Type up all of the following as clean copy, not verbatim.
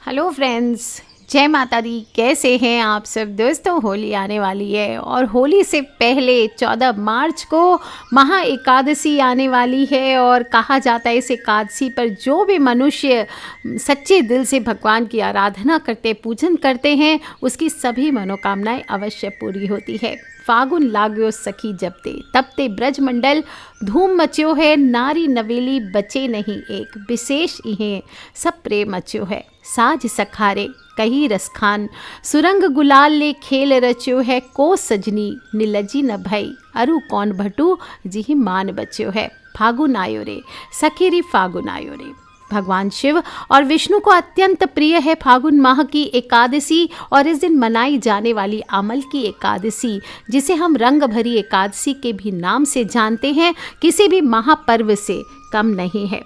Hello friends, जय माता दी। कैसे हैं आप सब दोस्तों? होली आने वाली है और होली से पहले 14 मार्च को महा एकादशी आने वाली है। और कहा जाता है इस एकादशी पर जो भी मनुष्य सच्चे दिल से भगवान की आराधना करते, पूजन करते हैं, उसकी सभी मनोकामनाएं अवश्य पूरी होती है। फागुन लाग्यो सखी जबते तबते ब्रजमंडल धूम मच्यो है, नारी नवेली बचे नहीं एक, विशेष इहें सब प्रेम मच्यो है। साज सखारे कही रसखान, सुरंग गुलाल ले खेल रच्यो है, को सजनी नीलजी न भई, अरु कौन भटू जिहि मान बच्यो है। फागुन आयो रे सखीरी फागुन आयो रे। भगवान शिव और विष्णु को अत्यंत प्रिय है फागुन माह की एकादशी और इस दिन मनाई जाने वाली अमल की एकादशी, जिसे हम रंग भरी एकादशी के भी नाम से जानते हैं, किसी भी महापर्व से कम नहीं है।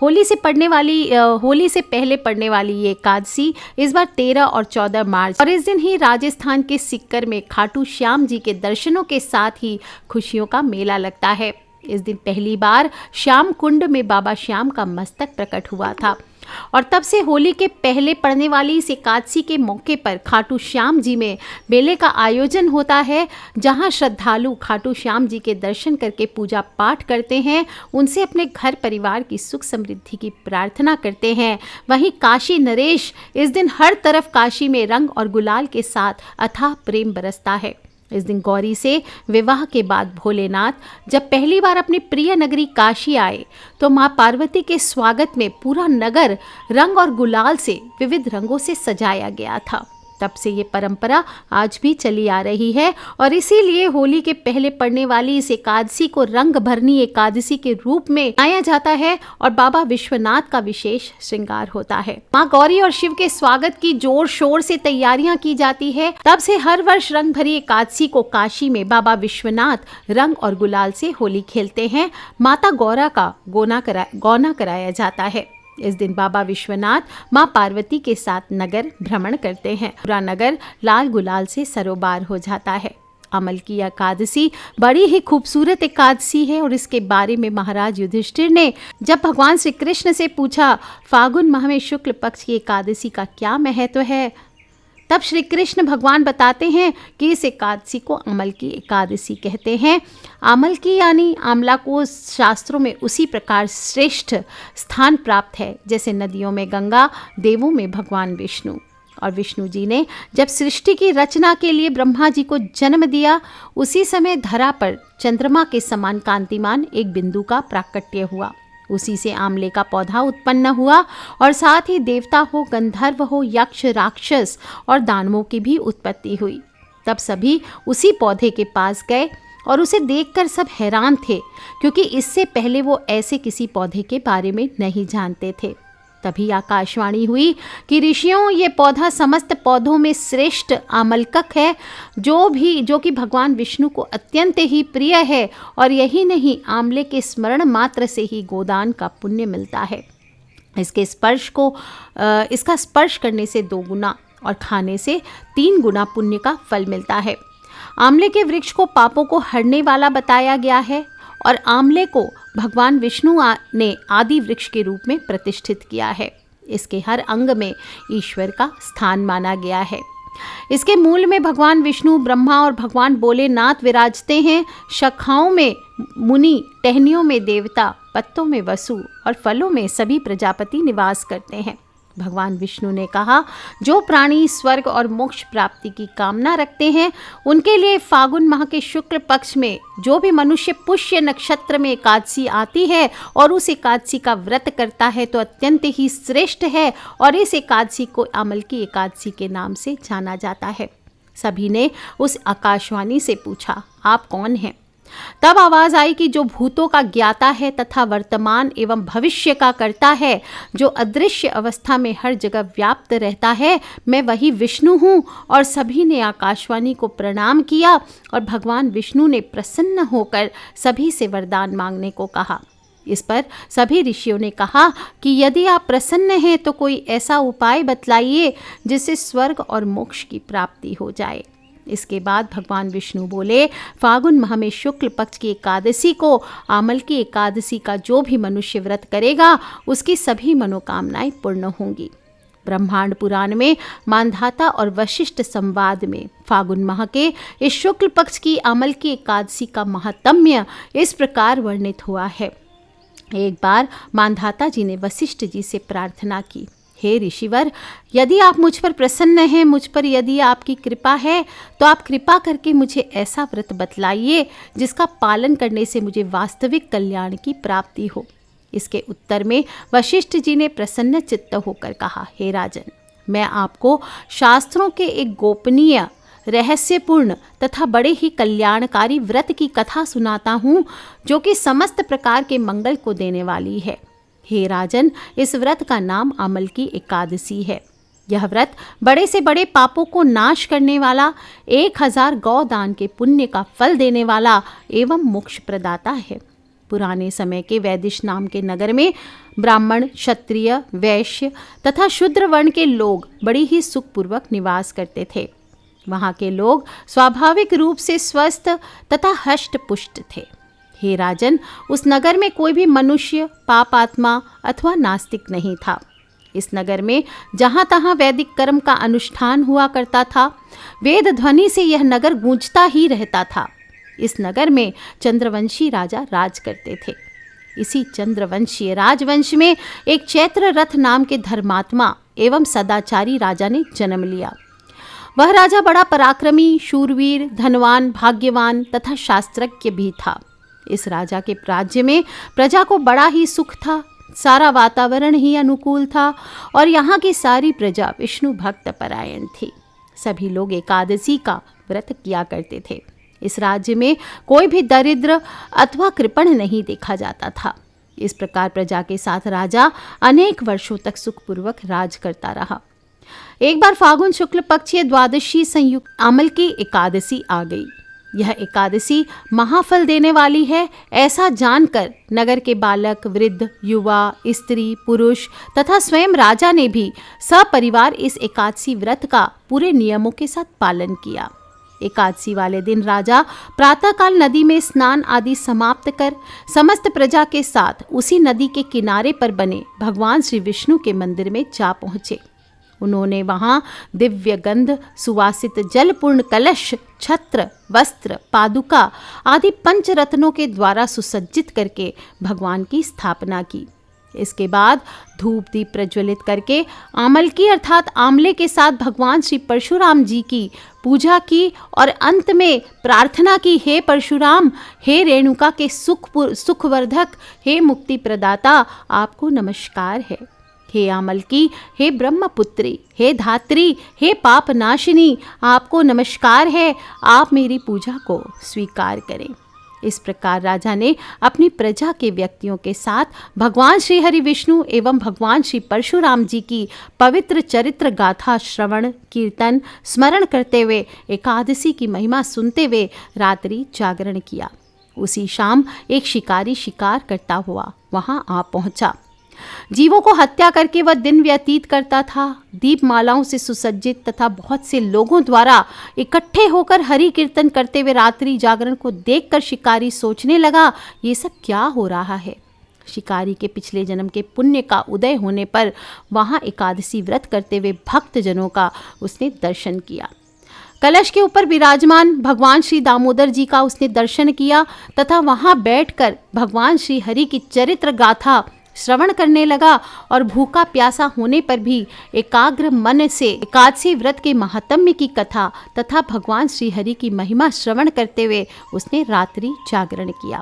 होली से पहले पड़ने वाली ये एकादशी इस बार 13 और 14 मार्च, और इस दिन ही राजस्थान के सीकर में खाटू श्याम जी के दर्शनों के साथ ही खुशियों का मेला लगता है। इस दिन पहली बार श्याम कुंड में बाबा श्याम का मस्तक प्रकट हुआ था और तब से होली के पहले पड़ने वाली इस एकादशी के मौके पर खाटू श्याम जी में मेले का आयोजन होता है, जहां श्रद्धालु खाटू श्याम जी के दर्शन करके पूजा पाठ करते हैं, उनसे अपने घर परिवार की सुख समृद्धि की प्रार्थना करते हैं। वहीं काशी नरेश इस दिन हर तरफ काशी में रंग और गुलाल के साथ अथाह प्रेम बरसता है। इस दिन गौरी से विवाह के बाद भोलेनाथ जब पहली बार अपनी प्रिय नगरी काशी आए तो मां पार्वती के स्वागत में पूरा नगर रंग और गुलाल से विविध रंगों से सजाया गया था। तब से ये परंपरा आज भी चली आ रही है और इसीलिए होली के पहले पड़ने वाली इस एकादशी को रंग भरनी एकादशी के रूप में मनाया जाता है और बाबा विश्वनाथ का विशेष श्रृंगार होता है। मां गौरी और शिव के स्वागत की जोर शोर से तैयारियां की जाती है। तब से हर वर्ष रंग भरी एकादशी को काशी में बाबा विश्वनाथ रंग और गुलाल से होली खेलते हैं। माता गौरा का गौना कराया जाता है। इस दिन बाबा विश्वनाथ मां पार्वती के साथ नगर भ्रमण करते हैं। पूरा नगर लाल गुलाल से सरोबार हो जाता है। अमल की एकादशी बड़ी ही खूबसूरत एकादशी है और इसके बारे में महाराज युधिष्ठिर ने जब भगवान श्री कृष्ण से पूछा फागुन माह में शुक्ल पक्ष की एकादशी का क्या महत्व है, तब श्री कृष्ण भगवान बताते हैं कि इस एकादशी को अमल की एकादशी कहते हैं। अमल की यानी आंवला को शास्त्रों में उसी प्रकार श्रेष्ठ स्थान प्राप्त है जैसे नदियों में गंगा, देवों में भगवान विष्णु। और विष्णु जी ने जब सृष्टि की रचना के लिए ब्रह्मा जी को जन्म दिया, उसी समय धरा पर चंद्रमा के समान कांतिमान एक बिंदु का प्राकट्य हुआ। उसी से आंवले का पौधा उत्पन्न हुआ और साथ ही देवता हो, गंधर्व हो, यक्ष, राक्षस और दानवों की भी उत्पत्ति हुई। तब सभी उसी पौधे के पास गए और उसे देखकर सब हैरान थे, क्योंकि इससे पहले वो ऐसे किसी पौधे के बारे में नहीं जानते थे। तभी आकाशवाणी हुई कि ऋषियों, ये पौधा समस्त पौधों में श्रेष्ठ आमलकक है, जो कि भगवान विष्णु को अत्यंत ही प्रिय है। और यही नहीं, आंवले के स्मरण मात्र से ही गोदान का पुण्य मिलता है। इसका स्पर्श करने से 2 गुना और खाने से 3 गुना पुण्य का फल मिलता है। आंवले के वृक्ष को पापों को हरने वाला बताया गया है और आंवले को भगवान विष्णु ने आदि वृक्ष के रूप में प्रतिष्ठित किया है। इसके हर अंग में ईश्वर का स्थान माना गया है। इसके मूल में भगवान विष्णु, ब्रह्मा और भगवान भोलेनाथ विराजते हैं। शाखाओं में मुनि, टहनियों में देवता, पत्तों में वसु और फलों में सभी प्रजापति निवास करते हैं। भगवान विष्णु ने कहा, जो प्राणी स्वर्ग और मोक्ष प्राप्ति की कामना रखते हैं, उनके लिए फागुन माह के शुक्ल पक्ष में जो भी मनुष्य पुष्य नक्षत्र में एकादशी आती है और उस एकादशी का व्रत करता है तो अत्यंत ही श्रेष्ठ है और इस एकादशी को अमल की एकादशी के नाम से जाना जाता है। सभी ने उस आकाशवाणी से पूछा, आप कौन हैं? तब आवाज आई कि जो भूतों का ज्ञाता है तथा वर्तमान एवं भविष्य का करता है, जो अदृश्य अवस्था में हर जगह व्याप्त रहता है, मैं वही विष्णु हूँ। और सभी ने आकाशवाणी को प्रणाम किया और भगवान विष्णु ने प्रसन्न होकर सभी से वरदान मांगने को कहा। इस पर सभी ऋषियों ने कहा कि यदि आप प्रसन्न हैं तो कोई ऐसा उपाय बतलाइए जिससे स्वर्ग और मोक्ष की प्राप्ति हो जाए। इसके बाद भगवान विष्णु बोले, फागुन माह में शुक्ल पक्ष की एकादशी को आमल की एकादशी का जो भी मनुष्य व्रत करेगा उसकी सभी मनोकामनाएं पूर्ण होंगी। ब्रह्मांड पुराण में मानधाता और वशिष्ठ संवाद में फागुन माह के इस शुक्ल पक्ष की अमल की एकादशी का महात्म्य इस प्रकार वर्णित हुआ है। एक बार मानधाता जी ने वशिष्ठ जी से प्रार्थना की, हे ऋषिवर, यदि आप मुझ पर प्रसन्न हैं, मुझ पर यदि आपकी कृपा है, तो आप कृपा करके मुझे ऐसा व्रत बतलाइए जिसका पालन करने से मुझे वास्तविक कल्याण की प्राप्ति हो। इसके उत्तर में वशिष्ठ जी ने प्रसन्न चित्त होकर कहा, हे राजन, मैं आपको शास्त्रों के एक गोपनीय, रहस्यपूर्ण तथा बड़े ही कल्याणकारी व्रत की कथा सुनाता हूँ, जो कि समस्त प्रकार के मंगल को देने वाली है। हे राजन, इस व्रत का नाम अमल की एकादशी है। यह व्रत बड़े से बड़े पापों को नाश करने वाला, 1000 गौदान के पुण्य का फल देने वाला एवं मोक्ष प्रदाता है। पुराने समय के वैदिश नाम के नगर में ब्राह्मण, क्षत्रिय, वैश्य तथा शूद्र वर्ण के लोग बड़ी ही सुखपूर्वक निवास करते थे। वहाँ के लोग स्वाभाविक रूप से स्वस्थ तथा हष्ट पुष्ट थे। हे राजन, उस नगर में कोई भी मनुष्य पापात्मा अथवा नास्तिक नहीं था। इस नगर में जहाँ तहाँ वैदिक कर्म का अनुष्ठान हुआ करता था। वेद ध्वनि से यह नगर गूंजता ही रहता था। इस नगर में चंद्रवंशी राजा राज करते थे। इसी चंद्रवंशीय राजवंश में एक चैत्र रथ नाम के धर्मात्मा एवं सदाचारी राजा ने जन्म लिया। वह राजा बड़ा पराक्रमी, शूरवीर, धनवान, भाग्यवान तथा शास्त्रज्ञ भी था। इस राजा के राज्य में प्रजा को बड़ा ही सुख था। सारा वातावरण ही अनुकूल था और यहाँ की सारी प्रजा विष्णु भक्त परायण थी। सभी लोग एकादशी का व्रत किया करते थे। इस राज्य में कोई भी दरिद्र अथवा कृपण नहीं देखा जाता था। इस प्रकार प्रजा के साथ राजा अनेक वर्षों तक सुखपूर्वक राज करता रहा। एक बार फागुन शुक्ल पक्षीय द्वादशी संयुक्त अमल की एकादशी आ गई। यह एकादशी महाफल देने वाली है, ऐसा जानकर नगर के बालक, वृद्ध, युवा, स्त्री, पुरुष तथा स्वयं राजा ने भी सपरिवार इस एकादशी व्रत का पूरे नियमों के साथ पालन किया। एकादशी वाले दिन राजा प्रातःकाल नदी में स्नान आदि समाप्त कर समस्त प्रजा के साथ उसी नदी के किनारे पर बने भगवान श्री विष्णु के मंदिर में जा पहुँचे। उन्होंने वहाँ दिव्य गंध, सुवासित जलपूर्ण कलश, छत्र, वस्त्र, पादुका आदि पंचरत्नों के द्वारा सुसज्जित करके भगवान की स्थापना की। इसके बाद धूप दीप प्रज्वलित करके आमलकी अर्थात आंवले के साथ भगवान श्री परशुराम जी की पूजा की और अंत में प्रार्थना की, हे परशुराम, हे रेणुका के सुखवर्धक, हे मुक्ति प्रदाता, आपको नमस्कार है। हे आमलकी, हे ब्रह्मपुत्री, हे धात्री, हे पाप नाशिनी, आपको नमस्कार है। आप मेरी पूजा को स्वीकार करें। इस प्रकार राजा ने अपनी प्रजा के व्यक्तियों के साथ भगवान श्री हरि विष्णु एवं भगवान श्री परशुराम जी की पवित्र चरित्र गाथा श्रवण, कीर्तन, स्मरण करते हुए एकादशी की महिमा सुनते हुए रात्रि जागरण किया। उसी शाम एक शिकारी शिकार करता हुआ वहां आ पहुंचा। जीवों को हत्या करके वह दिन व्यतीत करता था। दीपमालाओं से सुसज्जित तथा बहुत से लोगों द्वारा इकट्ठे होकर हरि कीर्तन करते हुए रात्रि जागरण को देखकर शिकारी सोचने लगा, ये सब क्या हो रहा है। शिकारी के पिछले जन्म के पुण्य का उदय होने पर वहां एकादशी व्रत करते हुए भक्त जनों का उसने दर्शन किया। कलश के ऊपर विराजमान भगवान श्री दामोदर जी का उसने दर्शन किया तथा वहां बैठकर भगवान श्री हरि की चरित्र गाथा श्रवण करने लगा और भूखा प्यासा होने पर भी एकाग्र मन से एकादशी व्रत के महात्म्य की कथा तथा भगवान श्री हरि की महिमा श्रवण करते हुए उसने रात्रि जागरण किया।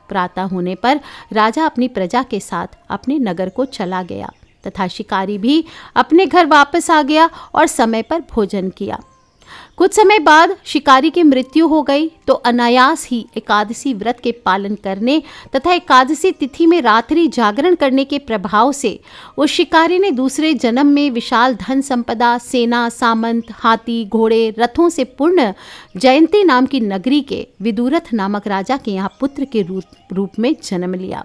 प्रातः होने पर राजा अपनी प्रजा के साथ अपने नगर को चला गया तथा शिकारी भी अपने घर वापस आ गया और समय पर भोजन किया। कुछ समय बाद शिकारी की मृत्यु हो गई तो अनायास ही एकादशी व्रत के पालन करने तथा एकादशी तिथि में रात्रि जागरण करने के प्रभाव से उस शिकारी ने दूसरे जन्म में विशाल धन संपदा, सेना, सामंत, हाथी, घोड़े, रथों से पूर्ण जयंती नाम की नगरी के विदुरथ नामक राजा के यहाँ पुत्र के रूप में जन्म लिया।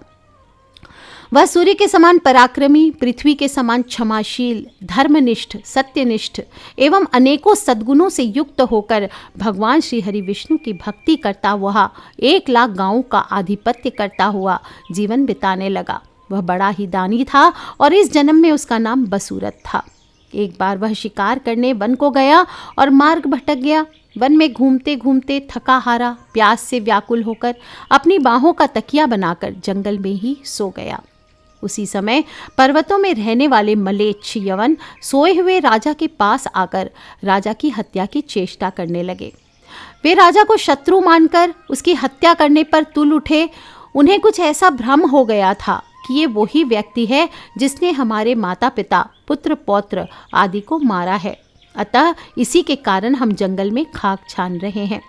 वह सूर्य के समान पराक्रमी, पृथ्वी के समान क्षमाशील, धर्मनिष्ठ, सत्यनिष्ठ एवं अनेकों सद्गुणों से युक्त होकर भगवान श्री हरि विष्णु की भक्ति करता हुआ 1,00,000 गांवों का आधिपत्य करता हुआ जीवन बिताने लगा। वह बड़ा ही दानी था और इस जन्म में उसका नाम बसूरत था। एक बार वह शिकार करने वन को गया और मार्ग भटक गया। वन में घूमते घूमते थका हारा, प्यास से व्याकुल होकर अपनी बाहों का तकिया बनाकर जंगल में ही सो गया। उसी समय पर्वतों में रहने वाले मलेच्छ यवन सोए हुए राजा के पास आकर राजा की हत्या की चेष्टा करने लगे। वे राजा को शत्रु मानकर उसकी हत्या करने पर तुल उठे। उन्हें कुछ ऐसा भ्रम हो गया था कि ये वही व्यक्ति है जिसने हमारे माता पिता, पुत्र पौत्र आदि को मारा है, अतः इसी के कारण हम जंगल में खाक छान रहे हैं।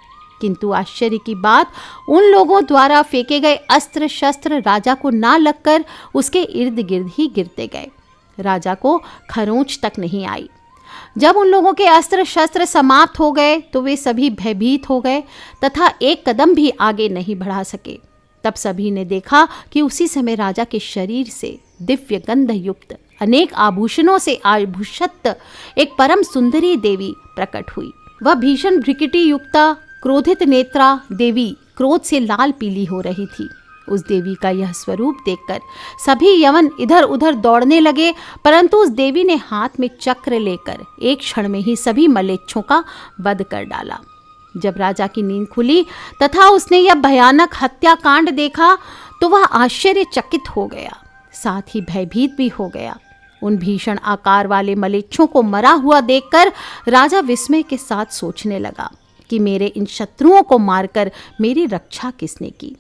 किंतु आश्चर्य की बात, उन लोगों द्वारा फेंके गए अस्त्र शस्त्र राजा को ना लगकर उसके इर्द गिर्द ही गिरते गए। राजा को खरोंच तक नहीं आई। जब उन लोगों के अस्त्र शस्त्र समाप्त हो गए तो वे सभी भयभीत हो गए तथा एक कदम भी आगे नहीं बढ़ा सके। तब सभी ने देखा कि उसी समय राजा के शरीर से दिव्य गंध युक्त अनेक आभूषणों से आभूषित एक परम सुंदरी देवी प्रकट हुई। वह भीषण भ्रिकुटी युक्ता क्रोधित नेत्रा देवी क्रोध से लाल पीली हो रही थी। उस देवी का यह स्वरूप देखकर सभी यवन इधर उधर दौड़ने लगे, परंतु उस देवी ने हाथ में चक्र लेकर एक क्षण में ही सभी मलेच्छों का वध कर डाला। जब राजा की नींद खुली तथा उसने यह भयानक हत्याकांड देखा तो वह आश्चर्यचकित हो गया, साथ ही भयभीत भी हो गया। उन भीषण आकार वाले मलेच्छों को मरा हुआ देखकर राजा विस्मय के साथ सोचने लगा कि मेरे इन शत्रुओं को मारकर मेरी रक्षा किसने की।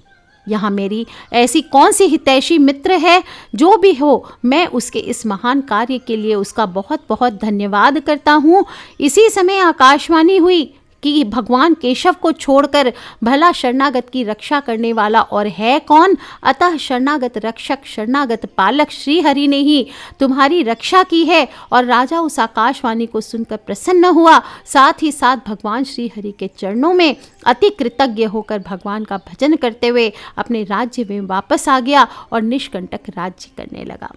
यहाँ मेरी ऐसी कौन सी हितैषी मित्र है, जो भी हो मैं उसके इस महान कार्य के लिए उसका बहुत बहुत धन्यवाद करता हूँ। इसी समय आकाशवाणी हुई कि भगवान केशव को छोड़कर भला शरणागत की रक्षा करने वाला और है कौन। अतः शरणागत रक्षक, शरणागत पालक श्री हरि ने ही तुम्हारी रक्षा की है। और राजा उस आकाशवाणी को सुनकर प्रसन्न हुआ, साथ ही साथ भगवान श्री हरि के चरणों में अति कृतज्ञ होकर भगवान का भजन करते हुए अपने राज्य में वापस आ गया और निष्कंटक राज्य करने लगा।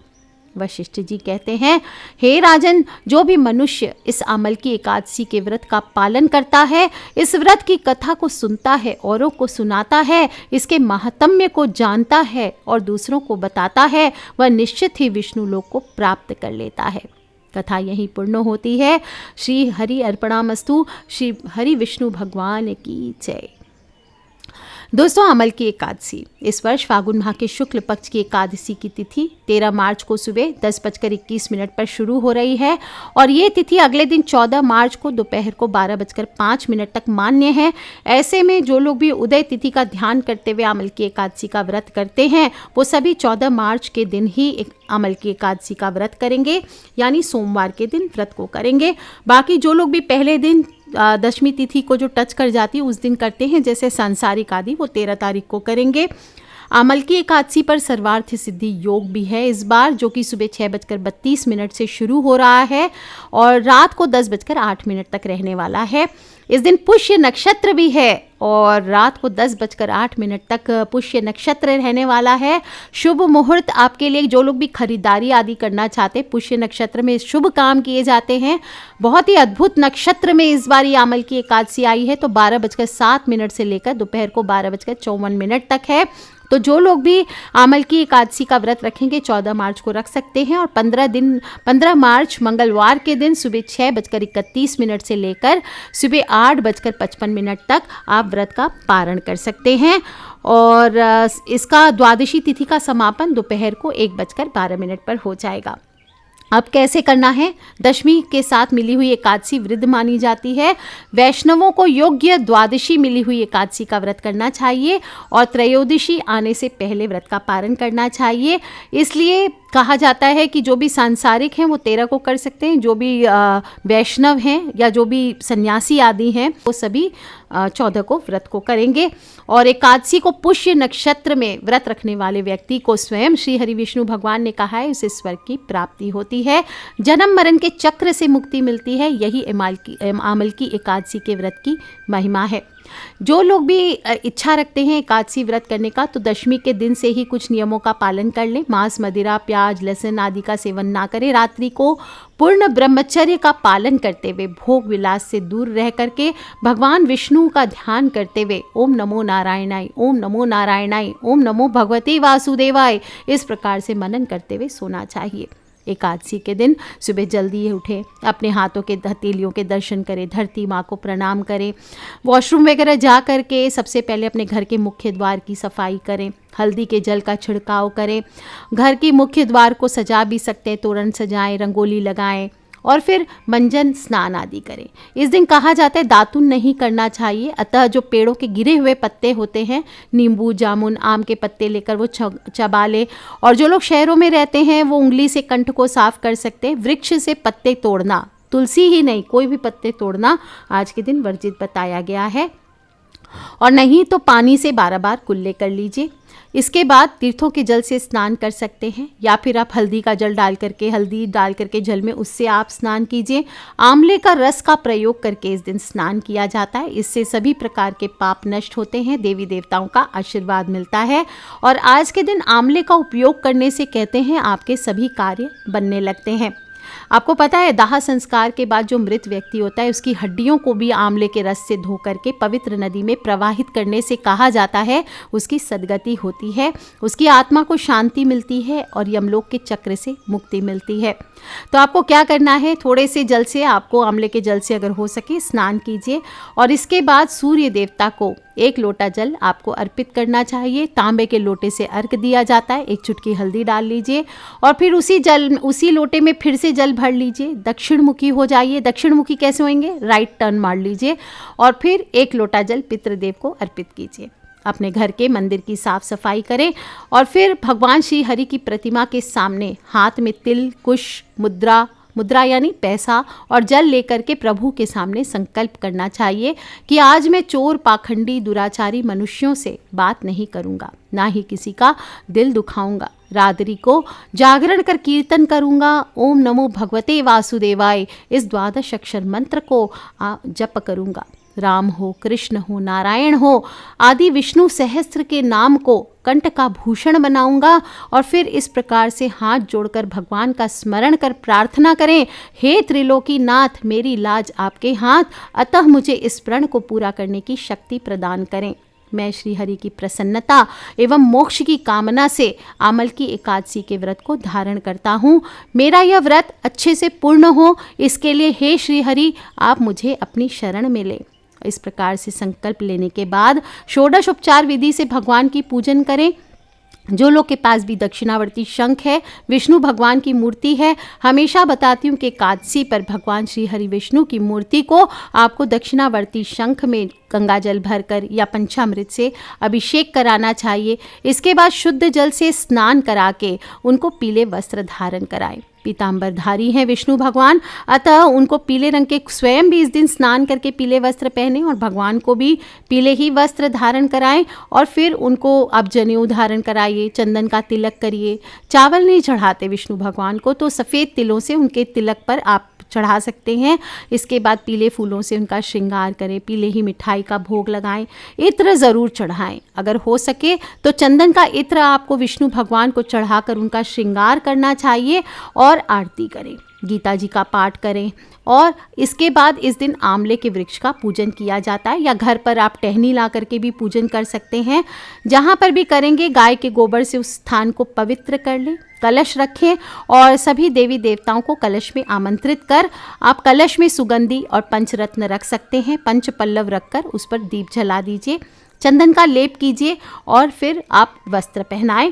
वशिष्ठ जी कहते हैं, हे राजन, जो भी मनुष्य इस आमल की एकादशी के व्रत का पालन करता है, इस व्रत की कथा को सुनता है, औरों को सुनाता है, इसके महात्म्य को जानता है और दूसरों को बताता है, वह निश्चित ही विष्णु लोक को प्राप्त कर लेता है। कथा यहीं पूर्ण होती है। श्री हरि अर्पणामस्तु। श्री हरि विष्णु भगवान की जय। दोस्तों, अमल की एकादशी इस वर्ष फागुन माह के शुक्ल पक्ष की एकादशी की तिथि 13 मार्च को सुबह 10:21 पर शुरू हो रही है और ये तिथि अगले दिन 14 मार्च को दोपहर को 12:05 तक मान्य है। ऐसे में जो लोग भी उदय तिथि का ध्यान करते हुए अमल की एकादशी का व्रत करते हैं, वो सभी 14 मार्च के दिन ही एक अमल की एकादशी का व्रत करेंगे, यानी सोमवार के दिन व्रत को करेंगे। बाकी जो लोग भी पहले दिन दशमी तिथि को जो टच कर जाती है उस दिन करते हैं, जैसे सांसारिक आदि, वो 13 तारीख को करेंगे। अमल की एकादशी पर सर्वार्थ सिद्धि योग भी है इस बार, जो कि सुबह 6:32 से शुरू हो रहा है और रात को 10:08 तक रहने वाला है। इस दिन पुष्य नक्षत्र भी है और रात को 10:08 तक पुष्य नक्षत्र रहने वाला है। शुभ मुहूर्त आपके लिए, जो लोग भी खरीदारी आदि करना चाहते, पुष्य नक्षत्र में शुभ काम किए जाते हैं। बहुत ही अद्भुत नक्षत्र में इस बार ये अमल की एकादशी आई है, तो 12:07 से लेकर दोपहर को 12:54 तक है। तो जो लोग भी अमल की एकादशी का व्रत रखेंगे 14 मार्च को रख सकते हैं और 15 मार्च मंगलवार के दिन सुबह 6:31 से लेकर सुबह 8:55 तक आप व्रत का पारण कर सकते हैं। और इसका द्वादशी तिथि का समापन दोपहर को 1:12 पर हो जाएगा। अब कैसे करना है? दशमी के साथ मिली हुई एकादशी वृद्ध मानी जाती है। वैष्णवों को योग्य द्वादशी मिली हुई एकादशी का व्रत करना चाहिए और त्रयोदशी आने से पहले व्रत का पारण करना चाहिए। इसलिए कहा जाता है कि जो भी सांसारिक हैं वो 13 को कर सकते हैं, जो भी वैष्णव हैं या जो भी सन्यासी आदि हैं वो सभी 14 को व्रत को करेंगे। और एकादशी को पुष्य नक्षत्र में व्रत रखने वाले व्यक्ति को स्वयं श्री हरि विष्णु भगवान ने कहा है उसे स्वर्ग की प्राप्ति होती है, जन्म मरण के चक्र से मुक्ति मिलती है। यही अमल की एकादशी के व्रत की महिमा है। जो लोग भी इच्छा रखते हैं एकादशी व्रत करने का, तो दशमी के दिन से ही कुछ नियमों का पालन कर लें। मांस, मदिरा, प्याज, लहसुन आदि का सेवन ना करें। रात्रि को पूर्ण ब्रह्मचर्य का पालन करते हुए भोग विलास से दूर रह करके भगवान विष्णु का ध्यान करते हुए ओम नमो नारायणाय, ओम नमो नारायणाय, ओम नमो भगवते वासुदेवाय, इस प्रकार से मनन करते हुए सोना चाहिए। एकादशी के दिन सुबह जल्दी उठें, अपने हाथों के हथेलियों के दर्शन करें, धरती माँ को प्रणाम करें, वॉशरूम वगैरह जा कर के सबसे पहले अपने घर के मुख्य द्वार की सफाई करें, हल्दी के जल का छिड़काव करें, घर की मुख्य द्वार को सजा भी सकते हैं, तोरण सजाएं, रंगोली लगाएं और फिर मंजन स्नान आदि करें। इस दिन कहा जाता है दातुन नहीं करना चाहिए, अतः जो पेड़ों के गिरे हुए पत्ते होते हैं, नींबू, जामुन, आम के पत्ते लेकर वो चबा ले। और जो लोग शहरों में रहते हैं वो उंगली से कंठ को साफ कर सकते हैं। वृक्ष से पत्ते तोड़ना, तुलसी ही नहीं कोई भी पत्ते तोड़ना आज के दिन वर्जित बताया गया है। और नहीं तो पानी से 12 बार कुल्ले कर लीजिए। इसके बाद तीर्थों के जल से स्नान कर सकते हैं या फिर आप हल्दी का जल डाल करके, हल्दी डाल करके जल में उससे आप स्नान कीजिए। आंवले का रस का प्रयोग करके इस दिन स्नान किया जाता है। इससे सभी प्रकार के पाप नष्ट होते हैं, देवी देवताओं का आशीर्वाद मिलता है। और आज के दिन आंवले का उपयोग करने से कहते हैं आपके सभी कार्य बनने लगते हैं। आपको पता है दाह संस्कार के बाद जो मृत व्यक्ति होता है उसकी हड्डियों को भी आंवले के रस से धो करके पवित्र नदी में प्रवाहित करने से कहा जाता है उसकी सद्गति होती है, उसकी आत्मा को शांति मिलती है और यमलोक के चक्र से मुक्ति मिलती है। तो आपको क्या करना है, थोड़े से जल से, आपको आंवले के जल से अगर हो सके स्नान कीजिए और इसके बाद सूर्य देवता को 1 लोटा जल आपको अर्पित करना चाहिए। तांबे के लोटे से अर्घ दिया जाता है, 1 चुटकी हल्दी डाल लीजिए और फिर उसी लोटे में फिर से जल भर लीजिए। दक्षिण मुखी हो जाइए। दक्षिण मुखी कैसे होंगे, राइट टर्न मार लीजिए और फिर 1 लोटा जल पितृदेव को अर्पित कीजिए। अपने घर के मंदिर की साफ सफाई करें और फिर भगवान श्री हरि की प्रतिमा के सामने हाथ में तिल, कुश, मुद्रा यानी पैसा और जल लेकर के प्रभु के सामने संकल्प करना चाहिए कि आज मैं चोर, पाखंडी, दुराचारी मनुष्यों से बात नहीं करूंगा, ना ही किसी का दिल दुखाऊंगा। रात्रि को जागरण कर कीर्तन करूंगा। ओम नमो भगवते वासुदेवाय इस 12 अक्षर मंत्र को जप करूंगा। राम हो, कृष्ण हो, नारायण हो आदि विष्णु सहस्त्र के नाम को कंठ का भूषण बनाऊंगा और फिर इस प्रकार से हाथ जोड़कर भगवान का स्मरण कर प्रार्थना करें, हे त्रिलोकी नाथ मेरी लाज आपके हाथ, अतः मुझे इस प्रण को पूरा करने की शक्ति प्रदान करें। मैं श्री हरि की प्रसन्नता एवं मोक्ष की कामना से आमल की एकादशी के व्रत को धारण करता हूँ। मेरा यह व्रत अच्छे से पूर्ण हो, इसके लिए हे श्री हरि आप मुझे अपनी शरण में लें। इस प्रकार से संकल्प लेने के बाद षोडश उपचार विधि से भगवान की पूजन करें। जो लोग के पास भी दक्षिणावर्ती शंख है, विष्णु भगवान की मूर्ति है, हमेशा बताती हूँ कि एकादशी पर भगवान श्री हरि विष्णु की मूर्ति को आपको दक्षिणावर्ती शंख में गंगा जल भरकर या पंचामृत से अभिषेक कराना चाहिए। इसके बाद शुद्ध जल से स्नान करा के उनको पीले वस्त्र धारण कराएं। पीताम्बरधारी हैं विष्णु भगवान, अतः उनको पीले रंग के स्वयं भी इस दिन स्नान करके पीले वस्त्र पहने और भगवान को भी पीले ही वस्त्र धारण कराएं और फिर उनको आप जनेऊ धारण कराइए, चंदन का तिलक करिए। चावल नहीं चढ़ाते विष्णु भगवान को, तो सफ़ेद तिलों से उनके तिलक पर आप चढ़ा सकते हैं। इसके बाद पीले फूलों से उनका श्रृंगार करें, पीले ही मिठाई का भोग लगाएं, इत्र ज़रूर चढ़ाएं। अगर हो सके तो चंदन का इत्र आपको विष्णु भगवान को चढ़ाकर उनका श्रृंगार करना चाहिए और आरती करें, गीता जी का पाठ करें। और इसके बाद इस दिन आंवले के वृक्ष का पूजन किया जाता है या घर पर आप टहनी ला करके भी पूजन कर सकते हैं। जहाँ पर भी करेंगे गाय के गोबर से उस स्थान को पवित्र कर लें, कलश रखें और सभी देवी देवताओं को कलश में आमंत्रित कर आप कलश में सुगंधी और पंचरत्न रख सकते हैं। पंच पल्लव रखकर उस पर दीप जला दीजिए, चंदन का लेप कीजिए और फिर आप वस्त्र पहनाएं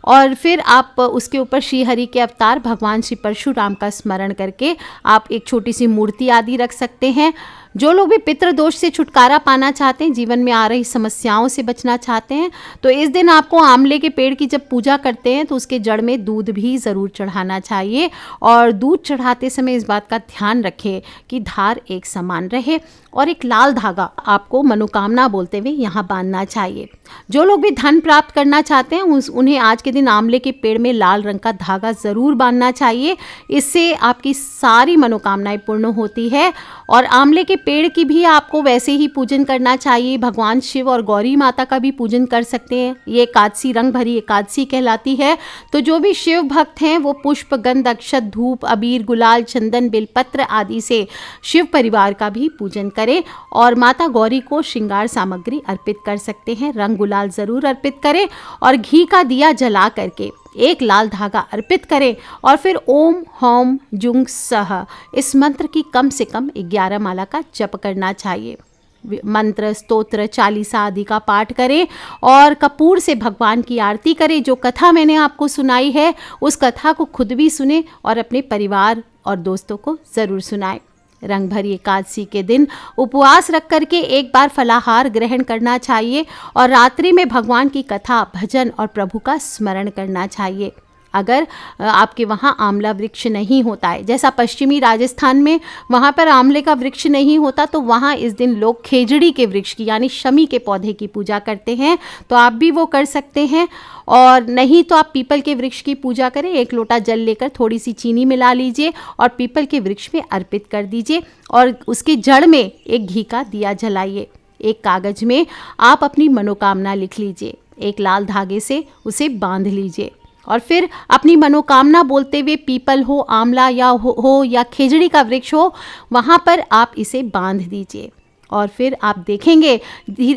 और फिर आप उसके ऊपर श्री हरि के अवतार भगवान श्री परशुराम का स्मरण करके आप एक छोटी सी मूर्ति आदि रख सकते हैं। जो लोग भी पितृदोष से छुटकारा पाना चाहते हैं, जीवन में आ रही समस्याओं से बचना चाहते हैं, तो इस दिन आपको आंवले के पेड़ की जब पूजा करते हैं तो उसके जड़ में दूध भी ज़रूर चढ़ाना चाहिए और दूध चढ़ाते समय इस बात का ध्यान रखें कि धार एक समान रहे और एक लाल धागा आपको मनोकामना बोलते हुए यहाँ बांधना चाहिए। जो लोग भी धन प्राप्त करना चाहते हैं उन्हें आज के दिन आंवले के पेड़ में लाल रंग का धागा ज़रूर बांधना चाहिए। इससे आपकी सारी मनोकामनाएं पूर्ण होती है। और आंवले के पेड़ की भी आपको वैसे ही पूजन करना चाहिए। भगवान शिव और गौरी माता का भी पूजन कर सकते हैं। ये एकादशी रंग भरी एकादशी कहलाती है। तो जो भी शिव भक्त हैं वो पुष्प, गंध, अक्षत, धूप, अबीर, गुलाल, चंदन, बेलपत्र आदि से शिव परिवार का भी पूजन करें और माता गौरी को श्रृंगार सामग्री अर्पित कर सकते हैं। रंग गुलाल ज़रूर अर्पित करें और घी का दिया जला करके एक लाल धागा अर्पित करें और फिर ओम हौम जुंग सह इस मंत्र की कम से कम 11 माला का जप करना चाहिए। मंत्र, स्तोत्र, चालीसा आदि का पाठ करें और कपूर से भगवान की आरती करें। जो कथा मैंने आपको सुनाई है उस कथा को खुद भी सुने और अपने परिवार और दोस्तों को ज़रूर सुनाएं। रंग भरी एकादशी के दिन उपवास रख करके एक बार फलाहार ग्रहण करना चाहिए और रात्रि में भगवान की कथा, भजन और प्रभु का स्मरण करना चाहिए। अगर आपके वहाँ आंवला वृक्ष नहीं होता है, जैसा पश्चिमी राजस्थान में वहाँ पर आंवले का वृक्ष नहीं होता, तो वहाँ इस दिन लोग खेजड़ी के वृक्ष की यानी शमी के पौधे की पूजा करते हैं, तो आप भी वो कर सकते हैं। और नहीं तो आप पीपल के वृक्ष की पूजा करें। एक लोटा जल लेकर थोड़ी सी चीनी मिला लीजिए और पीपल के वृक्ष में अर्पित कर दीजिए और उसकी जड़ में एक घी का दिया जलाइए। एक कागज में आप अपनी मनोकामना लिख लीजिए, एक लाल धागे से उसे बांध लीजिए और फिर अपनी मनोकामना बोलते हुए पीपल हो, आंवला या खेजड़ी का वृक्ष हो, वहाँ पर आप इसे बांध दीजिए। और फिर आप देखेंगे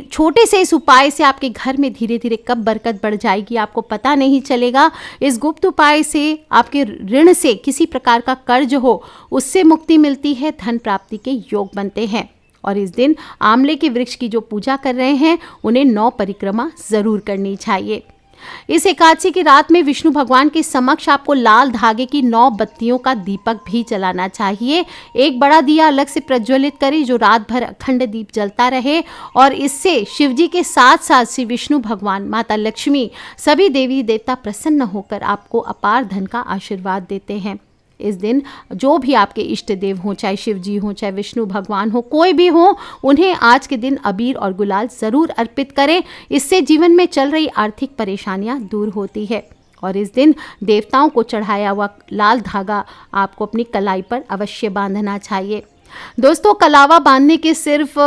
छोटे से इस उपाय से आपके घर में धीरे धीरे कब बरकत बढ़ जाएगी आपको पता नहीं चलेगा। इस गुप्त उपाय से आपके ऋण से, किसी प्रकार का कर्ज हो उससे मुक्ति मिलती है, धन प्राप्ति के योग बनते हैं। और इस दिन आंवले के वृक्ष की जो पूजा कर रहे हैं उन्हें 9 परिक्रमा ज़रूर करनी चाहिए। इस एकादशी की रात में विष्णु भगवान के समक्ष आपको लाल धागे की 9 बत्तियों का दीपक भी जलाना चाहिए। एक बड़ा दिया अलग से प्रज्वलित करें जो रात भर अखंड दीप जलता रहे और इससे शिवजी के साथ साथ श्री विष्णु भगवान, माता लक्ष्मी, सभी देवी देवता प्रसन्न होकर आपको अपार धन का आशीर्वाद देते हैं। इस दिन जो भी आपके इष्ट देव हों, चाहे शिव जी हों, चाहे विष्णु भगवान हो, कोई भी हो, उन्हें आज के दिन अबीर और गुलाल ज़रूर अर्पित करें। इससे जीवन में चल रही आर्थिक परेशानियां दूर होती है। और इस दिन देवताओं को चढ़ाया हुआ लाल धागा आपको अपनी कलाई पर अवश्य बांधना चाहिए। दोस्तों, कलावा बांधने के सिर्फ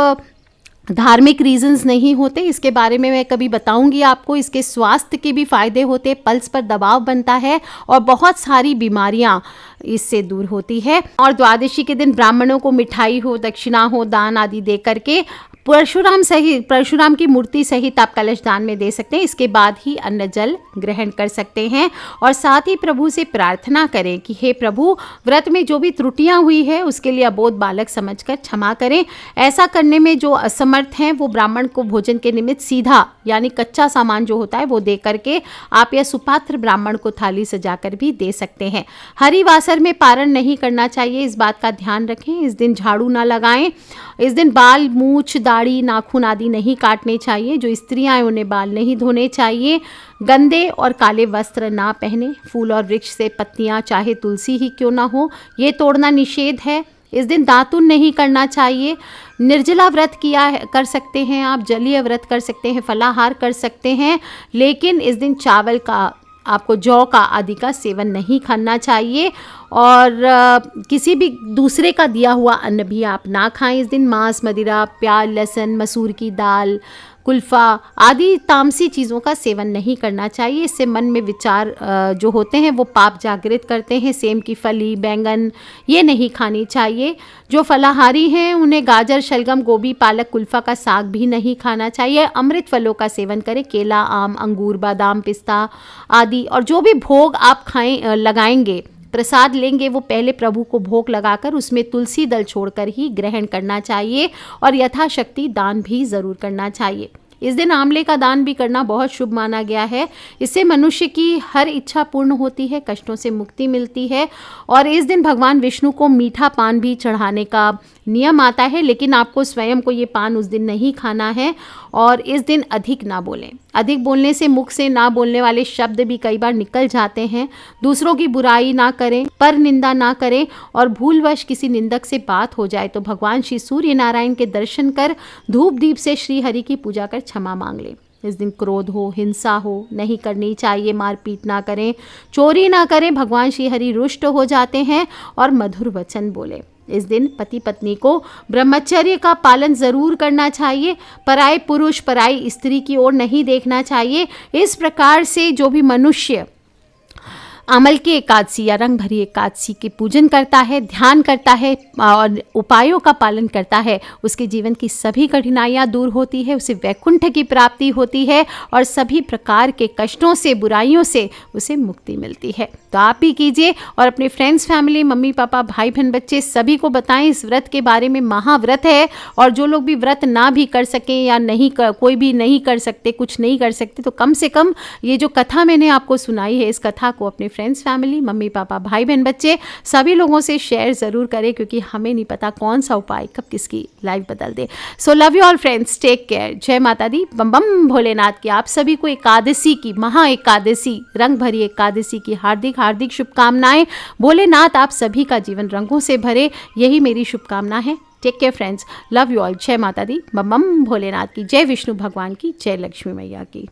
धार्मिक रीजंस नहीं होते, इसके बारे में मैं कभी बताऊंगी आपको। इसके स्वास्थ्य के भी फायदे होते, पल्स पर दबाव बनता है और बहुत सारी बीमारियां इससे दूर होती है। और द्वादशी के दिन ब्राह्मणों को मिठाई हो, दक्षिणा हो, दान आदि दे करके परशुराम की मूर्ति सहित आप कलश दान में दे सकते हैं। इसके बाद ही अन्न जल ग्रहण कर सकते हैं और साथ ही प्रभु से प्रार्थना करें कि हे प्रभु, व्रत में जो भी त्रुटियां हुई है उसके लिए अबोध बालक समझकर क्षमा करें। ऐसा करने में जो असमर्थ हैं वो ब्राह्मण को भोजन के निमित्त सीधा यानी कच्चा सामान जो होता है वो दे करके आप या सुपात्र ब्राह्मण को थाली सजाकर भी दे सकते हैं। हरिवासर में पारण नहीं करना चाहिए, इस बात का ध्यान रखें। इस दिन झाड़ू ना लगाएं। इस दिन बाल, मूछ, दाढ़ी, नाखून आदि नहीं काटने चाहिए। जो स्त्रियां हैं उन्हें बाल नहीं धोने चाहिए। गंदे और काले वस्त्र ना पहने। फूल और वृक्ष से पत्तियां, चाहे तुलसी ही क्यों ना हो, ये तोड़ना निषेध है। इस दिन दातुन नहीं करना चाहिए। निर्जला व्रत कर सकते हैं आप, जलीय व्रत कर सकते हैं, फलाहार कर सकते हैं, लेकिन इस दिन चावल का, आपको जौ का आदि का सेवन नहीं करना चाहिए और किसी भी दूसरे का दिया हुआ अन्न भी आप ना खाएं। इस दिन मांस, मदिरा, प्याज, लहसुन, मसूर की दाल, कुल्फ़ा आदि तामसी चीज़ों का सेवन नहीं करना चाहिए। इससे मन में विचार जो होते हैं वो पाप जागृत करते हैं। सेम की फली, बैंगन ये नहीं खानी चाहिए। जो फलाहारी हैं उन्हें गाजर, शलगम, गोभी, पालक, कुल्फ़ा का साग भी नहीं खाना चाहिए। अमृत फलों का सेवन करें, केला, आम, अंगूर, बादाम, पिस्ता आदि। और जो भी भोग आप लगाएंगे, प्रसाद लेंगे, वो पहले प्रभु को भोग लगाकर उसमें तुलसी दल छोड़कर ही ग्रहण करना चाहिए और यथाशक्ति दान भी ज़रूर करना चाहिए। इस दिन आंवले का दान भी करना बहुत शुभ माना गया है। इससे मनुष्य की हर इच्छा पूर्ण होती है, कष्टों से मुक्ति मिलती है। और इस दिन भगवान विष्णु को मीठा पान भी चढ़ाने का नियम आता है, लेकिन आपको स्वयं को ये पान उस दिन नहीं खाना है। और इस दिन अधिक ना बोलें। अधिक बोलने से मुख से ना बोलने वाले शब्द भी कई बार निकल जाते हैं। दूसरों की बुराई ना करें, पर निंदा ना करें और भूलवश किसी निंदक से बात हो जाए तो भगवान श्री सूर्य नारायण के दर्शन कर धूप दीप से श्री हरि की पूजा कर क्षमा मांग लें। इस दिन क्रोध हो, हिंसा हो नहीं करनी चाहिए। मारपीट ना करें, चोरी ना करें, भगवान श्री हरि रुष्ट हो जाते हैं। और मधुर वचन बोले। इस दिन पति पत्नी को ब्रह्मचर्य का पालन ज़रूर करना चाहिए। पराये पुरुष, पराई स्त्री की ओर नहीं देखना चाहिए। इस प्रकार से जो भी मनुष्य अमल की एकादशी या रंग भरी एकादशी के पूजन करता है, ध्यान करता है और उपायों का पालन करता है, उसके जीवन की सभी कठिनाइयाँ दूर होती है, उसे वैकुंठ की प्राप्ति होती है और सभी प्रकार के कष्टों से, बुराइयों से उसे मुक्ति मिलती है। तो आप भी कीजिए और अपने फ्रेंड्स, फैमिली, मम्मी पापा, भाई बहन, बच्चे सभी को बताएं इस व्रत के बारे में। महाव्रत है और जो लोग भी व्रत ना भी कर सकें या कोई भी नहीं कर सकते, कुछ नहीं कर सकते, तो कम से कम ये जो कथा मैंने आपको सुनाई है, इस कथा को अपने फ्रेंड्स, फैमिली, मम्मी पापा, भाई बहन, बच्चे सभी लोगों से शेयर ज़रूर करें, क्योंकि हमें नहीं पता कौन सा उपाय कब किसकी लाइफ बदल दे। So love you all friends, take care, जय माता दी, बम बम भोलेनाथ की। आप सभी को एकादशी की, महा एकादशी, रंग भरी एकादशी की हार्दिक हार्दिक शुभकामनाएं। भोलेनाथ आप सभी का जीवन रंगों से भरे, यही मेरी शुभकामना है। Take care friends, love you all, जय माता दी, बम बम भोलेनाथ की, जय विष्णु भगवान की, जय लक्ष्मी मैया की।